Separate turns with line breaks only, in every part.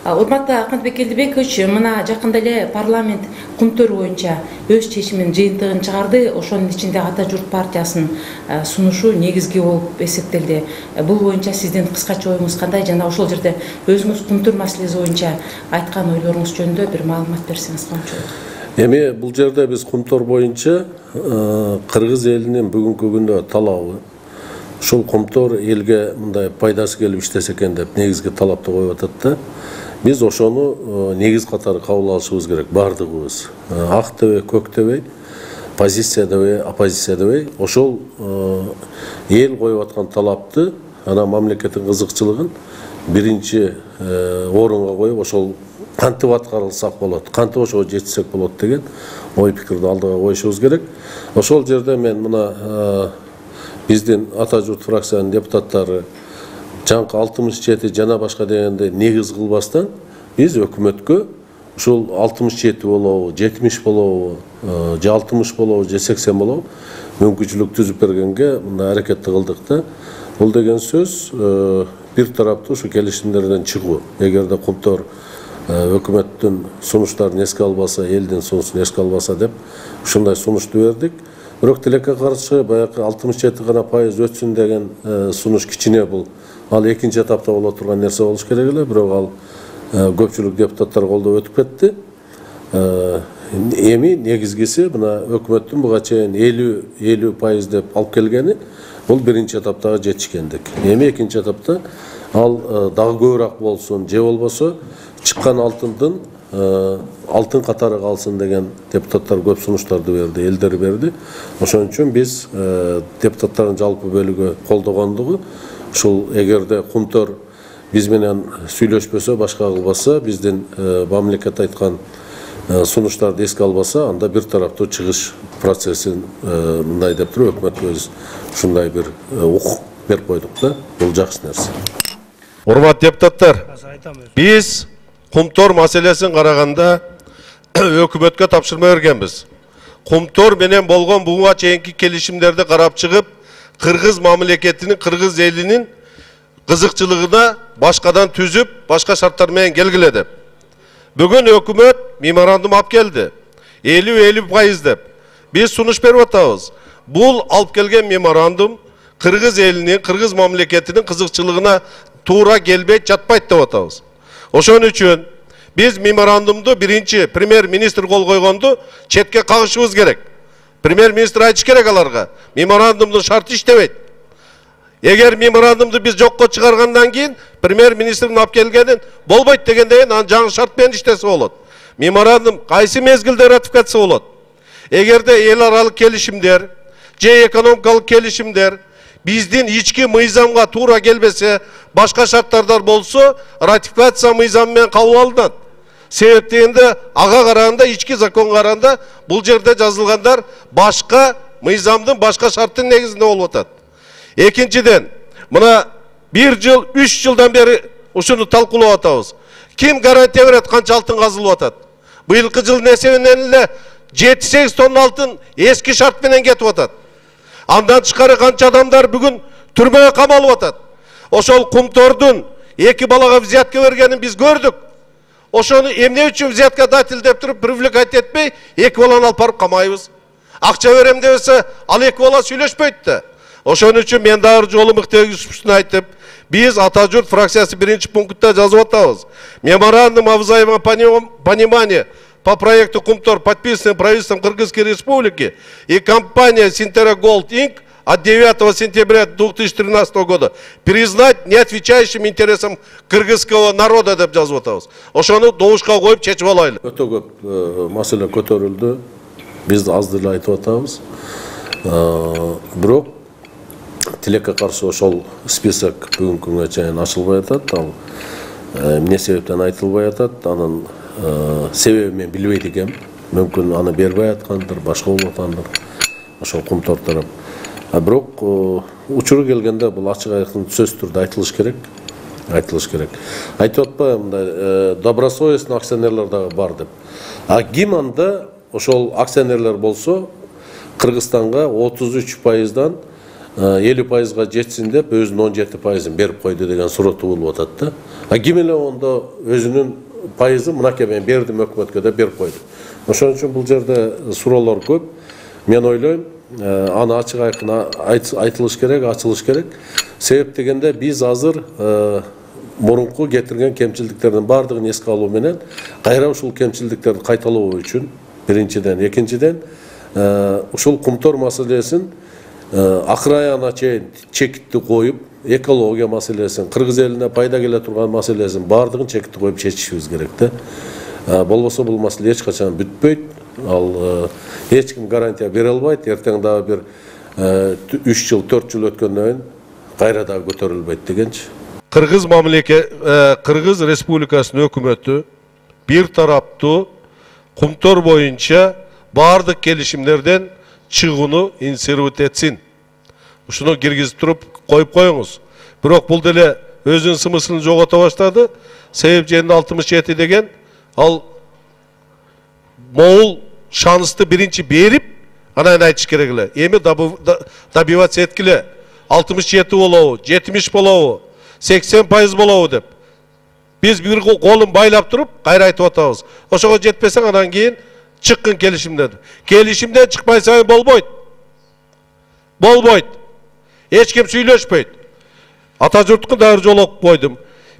Урматтуу Акматбек Келдибекович, мына жакында эле парламент кумтөр боюнча өз чечимин, жыйынтыгын чыгарды. Ошонун ичинде Ата журт партиясынын сунушу негизги болуп эсептелди. Бул боюнча сиздин кыскача оюңуз кандай? Жана ошол жерде өзүңүз кумтөр маселеси боюнча айткан ойлоруңуз жөнүндө бир маалымат берсеңиз коомчулукка.
Эми бул жерде биз кумтор боюнча кыргыз элинин бүгүнкү күндө талабы ушул кумтор элге мындай пайдасы келип иштесе экен деп негизги талапты коюп атат да. Биз ошону негиз катары кабыл алышыбыз керек бардыгыбыз. Ак дебей, көк дебей, позиция дебей, оппозиция дебей, ошол эл коюп аткан талапты, ана мамлекеттин кызыкчылыгын биринчи орунга коюп, ошол кантип аткарылсак болот, кантип ошого жетсек болот деген ой пикирди алдыга коюшубуз керек. Ошол жерде мен мына биздин Ата журт фракциянын депутаттары жаңкы 67 жана башка дегенде негиз кылбастан биз өкмөткө ушул 67 болобу, 70 болобу, же 60 болобу, же 80 болобу мүмкүнчүлүк түзүп бергенге мындай аракетти кылдык да. Бул деген сөз бир тараптуу ушу келишимдерден чыгуу. Эгерде кумтор өкмөттүн сунуштарын эске албаса, элдин сунушун эске албаса деп ушундай сунушту бердик. Бирок тилекке каршы баягы 67 гана пайыз өтсүн деген сунуш кичине бул. Ал экинчи этапта боло турган нерсе болуш керек эле, бирок ал көпчүлүк депутаттар колдоп өтүп кетти. Эми негизгиси мына өкмөттүн буга чейин 50% деп алып келгени бул биринчи этаптагы жетишкендик. Эми экинчи этапта ал дагы көбүрөөк болсун, же болбосо чыккан алтындын алтын катары калсын деген депутаттар көп сунуштарды берди, элдер берди. Ошон үчүн биз депутаттардын жалпы бөлүгү колдогондугу ушул эгерде кумтор биз менен сүйлөшпөсө, башка кылбаса, биздин мамлекет айткан сунуштарды эске албаса, анда бир тараптуу чыгыш процессин мындай деп туруп өкмөткө өз ушундай бир укук берип койдук да. Бул жакшы нерсе.
Урматтуу депутаттар, биз кумтор маселесин караганда өкмөткө тапшырма бергенбиз. Кумтор менен болгон буга чейинки келишимдерди карап чыгып, кыргыз мамлекетинин, кыргыз элинин кызыкчылыгына башкадан түзүп, башка шарттар менен келгиле деп. Бүгүн өкмөт меморандум алып келди. 50% деп. Биз сунуш берип атабыз. Бул алып келген меморандум кыргыз элинин, кыргыз мамлекетинин кызыкчылыгына туура келбейт, жатпайт деп атабыз. Ошон үчүн биз меморандумду биринчи премьер-министр кол койгонду четке кагышыбыз керек. Премьер-министр айтыш керек аларга. Меморандумдун шарты иштебейт. Эгер меморандумду биз жокко чыгаргандан кийин премьер-министрдин алып келгенин болбойт дегенден анан жаңы шарт менен иштесе болот. Меморандум кайсы мезгилде ратификация болот? Эгерде эл аралык келишимдер же экономикалык келишимдер биздин ички мыйзамга туура келбесе, башка шарттардар болсо, ратификация мыйзамы менен кабыл алынат. Себеп дегенде ага караганда, ички законга караганда бул жерде жазылгандар башка мыйзамдын, башка шарттын негизинде болуп атат. Экинчиден, мына 1 жыл, 3 жылдан бери ушуну талкуулап атабыз. Ким гарантия берет канча алтын казылып атат? Быйылкы жылдын эсебинен эле 7-8 тонна алтын эски шарт менен кетип атат. Андан тышкары канча адамдар бүгүн түрмөгө камалып атат. Ошол кумтордун 2 балага взятка бергенин биз көрдүк. Ошону эмне үчүн взяткодатель деп туруп привлекать этпей, 2 баланы алып барып камайбыз. Акча берем десе, ал 2 бала сүйлөшпөйт да. Ошон үчүн мен дагы жолу Мыктыбек Юсуповдун айтып, биз Ата журт фракциясы биринчи пунктта жазып атабыз. Меморандум о взаимном понимании по проекту Кумтор, подписанный правительством Кыргызской Республики и компания Синтера Голд Инк от 9 сентября 2013 года признать не отвечающим интересам кыргызского народа деп жазып атабыз. Ошону добушка коюп чечип алайлы.
Өтө көп маселе көтөрүлдү. Биз азды эле айтып атабыз. Бирок тилекке каршы ошол список бүгүнкү күнгө чейин ачылбай атат. Ал эмне себептен айтылбай атат? Анын себебин мен билбейт экенмин. Мүмкүн аны бербей аткандыр, башка болуп атандыр. Ошол кумтор тарап. Бирок учуру келгенде бул ачык айкын сөзсүз түрдө айтылыш керек. Айтып атпайбы, мындай добросовестный акционерлер дагы бар деп. Ким анда ошол акционерлер болсо Кыргызстанга 33%дан 50%га жетсин деп өзүнүн 17%ын берип койду деген суроо туулуп атат да. Ким эле онда өзүнүн пайызын мынакей мен бердим өкмөткө деп берип койду. Ошон үчүн бул жерде суроолор көп. Мен ойлойм, аны ачык айкын айтылыш керек, ачылыш керек. Себеп дегенде биз азыр мурунку кетирген кемчилдиктердин баардыгын эске алуу менен кайра ушул кемчилдиктерди кайталоо үчүн биринчиден, экинчиден ушул кумтор маселесин акыр аягына чейин чекитти коюп, экология маселесин, кыргыз элине пайда келе турган маселесин баардыгын чекитти коюп чечишибиз керек да. Болбосо бул маселе эч качан бүтпөйт. Ал эч ким гарантия бере албайт. Эртең дагы бир 3 жыл, 4 жыл өткөндөн кийин кайра дагы көтөрүлбөйт дегенчи.
Кыргыз Кыргыз Республикасынын өкмөтү бир тараптуу кумтор боюнча баардык келишимдерден чыгууну инициировать этсин. Ушуну киргизип туруп коюп коюңуз. Бирок бул деле өзүнүн смыслын жогото баштады. Себеп жеринде 67 деген ал моул шанысты биринчи берип, анан айтыш керек эле. Эми добиваться эткиле. 67 болобу, 70 болобу, 80% болобу деп. Биз бир колун байлап туруп, кайра айтып атабыз. Ошого жетпесең анан кийин чыккын келишимден. Келишимден чыкпай сайын болбойт. Болбойт. Эч ким сүйлөшпөйт. Ата журттун дагы жолуп койдум.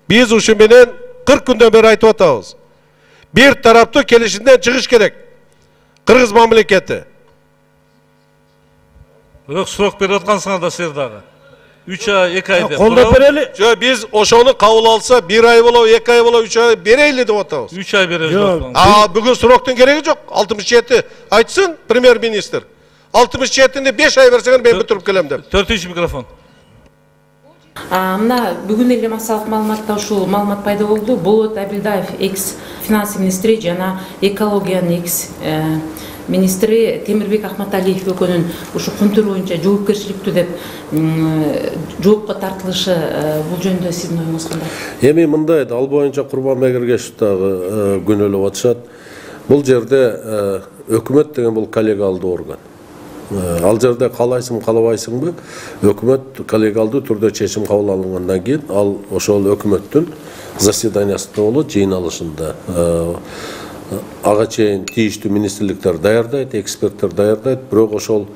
Биз ушу менен 40 күндөн бери айтып атабыз. Бир тараптуу келишимден чыгыш керек. Кыргыз мамлекети.
Бирок сурок берип аткансыңар да силер дагы. 3 ай, 2 ай деп.
Колдоп берели. Жо, биз ошону кабыл алса 1 ай болобу, 2 ай болобу, 3 ай берейли деп атабыз.
3 ай беребиз.
Бүгүн суроктун кереги жок. 67 айтсын премьер-министр. 67-ни 5 ай берсеңер мен бүтүрүп келем деп.
4-үчү микрофон.
Мына бүгүн эле массалык маалыматта ушул маалымат пайда болду. Болот Абилдаев экс финанс министри жана экологиянын экс министри Темирбек Ахматалиев экөөнүн ушу кумтур боюнча жоопкерчиликтүү деп жоопко тартылышы бул жөнүндө сиздин оюңуз кандай?
Эми мындай, ал боюнча Курбан Мегергешев дагы күнөөлөп атышат. Бул жерде өкмөт деген бул коллегиалдуу орган. Ал жерде каалайсың, каалабайсыңбы, өкмөт коллегиалдуу түрдө чечим кабыл алынгандан кийин ал ошол өкмөттүн заседаниясында болот, жыйналышында. Ага чейин тийиштүү министрликтер даярдайт, эксперттер даярдайт, бирок ошол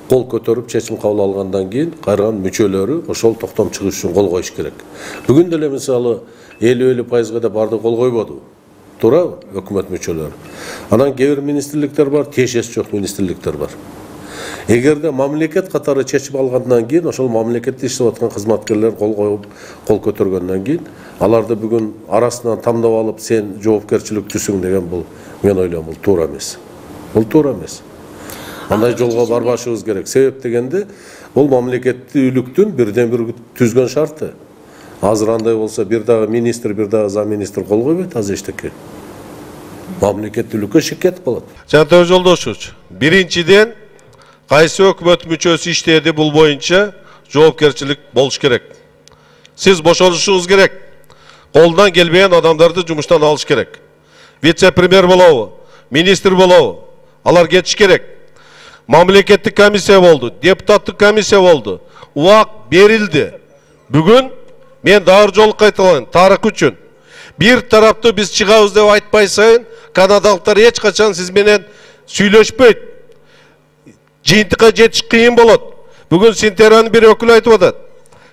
кол көтөрүп чечим кабыл алгандан кийин кайрылган мүчөлөрү ошол токтом чыгыш үчүн кол коюш керек. Бүгүн деле мисалы 50% деп бардыгы кол койбоду. Туурабы? Өкмөт мүчөлөрү. Анан кээ бир министрликтер бар, тиешеси жок министрликтер бар. Эгерде мамлекет катары чечим алгандан кийин ошол мамлекетте иштеп аткан кызматкерлер кол коюп, кол көтөргөндөн кийин аларды бүгүн арасынан тандап алып сен жоопкерчиликтүүсүң деген бул мен ойлойм бул туура эмес. Бул туура эмес. Андай жолго барбашыбыз керек. Себеп дегенде бул мамлекеттүүлүктүн бирден бир түзгөн шарты. Азыр андай болсо бир дагы министр, бир дагы зам министр кол койбойт аз эчтеке. Мамлекеттүүлүккө шек кетип калат.
Жантөбө Жолдошович, биринчиден кайсы өкмөт мүчөсү иштеди бул боюнча жоопкерчилик болуш керек. Сиз бошолушуңуз керек. Колунан келбеген адамдарды жумуштан алыш керек. Вице-премьер болобу, министр болобу, алар кетиш керек. Мамлекеттик комиссия болду, депутаттык комиссия болду. Убак берилди. Бүгүн мен дагы жолу кайталайын, тарых үчүн. Бир тараптуу биз чыгабыз деп айтпай сайын, канадалыктар эч качан сиз менен сүйлөшпөйт. Жыйынтыкка жетиш кыйын болот. Бүгүн Синтеранын бир өкүлү айтып атат.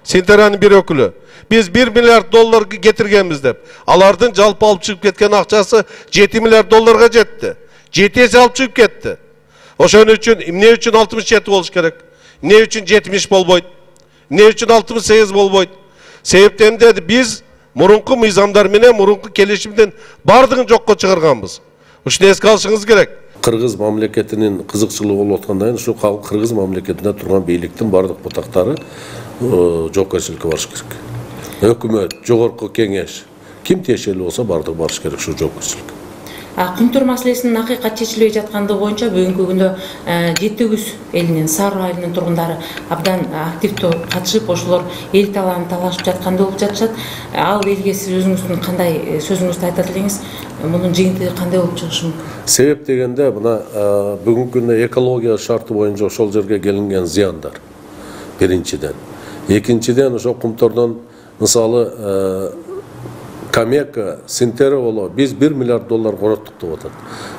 Синтеранын бир өкүлү. Biz 1 milyar dolar getirgenmiz dep. Alardın жалпы alıp çıkıp ketken akçası 7 milyar dolarga jetti. 7 есе alıp çıkıp ketти. Oşun üçün, ne üçün 67 oluş gerek? Ne üçün 70 bolboyt? Ne üçün 68 bolboyt? Sebepten dedi biz murunku mizamdar menen murunku kelişimden bardığın jokko çıkarganбыз. Ушуну эске алышыңыз керек.
Кыргыз мамлекетинин кызыкчылыгы болуп аткандан кийин ушу Кыргыз мамлекетинде турган бийликтин бардык бутактары жоопкерчиликке барыш керек. Өкмөт, жогорку кеңеш ким тиешелүү болсо бардыгы барыш керек ушу жоопкерчиликке.
Кумтур маселесинин акыйкат чечилбей жаткандыгы боюнча бүгүнкү күндө Жети Күз элинин Сары айылынын тургундары абдан активдүү катышып, ошолор эл талааны талашып жаткандай болуп жатышат. Ал элге сиз өзүңүздүн кандай сөзүңүздү айтат элеңиз? Мунун жыйынтыгы кандай болуп чыгышы мүмкүн?
Себеп дегенде мына бүгүнкү күндө экология шарты боюнча ошол жерге келинген зыяндар. биринчиден. Экинчиден ошо кумтордон мисалы Камека, Синтера боло биз 1 миллиард доллар короттук деп атат.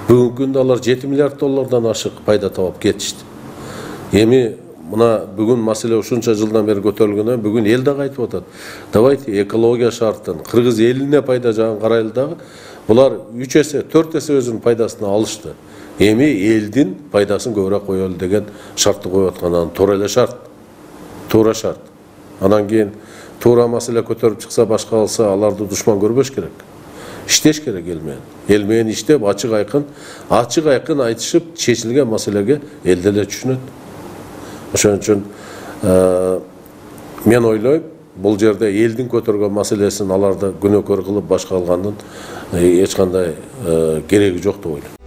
Бүгүнкү күндө алар 7 миллиард доллардан ашык пайда табып кетишти. Эми мына бүгүн маселе ушунча жылдан бери көтөрүлгөндөн бүгүн эл дагы айтып атат. Давайте экология шартын, кыргыз элине пайда жагын карайлы дагы. Булар 3 эсе, 4 эсе өзүнүн пайдасына алышты. Эми элдин пайдасын көбүрөөк коелу деген шартты коюп аткан, туура эле шарт. Туура шарт. Анан кийин туура маселе көтөрүп чыкса, башка алса, аларды душман көрбөш керек. Иштеш керек эл менен. Эл менен иштеп, ачык айкын айтышып, чечилген маселеге эл деле түшүнөт. Ошон үчүн мен ойлойм, бул жерде элдин көтөргөн маселесин аларды күнөөкөр кылып башка алгандын эч кандай кереги жок деп ойлойм.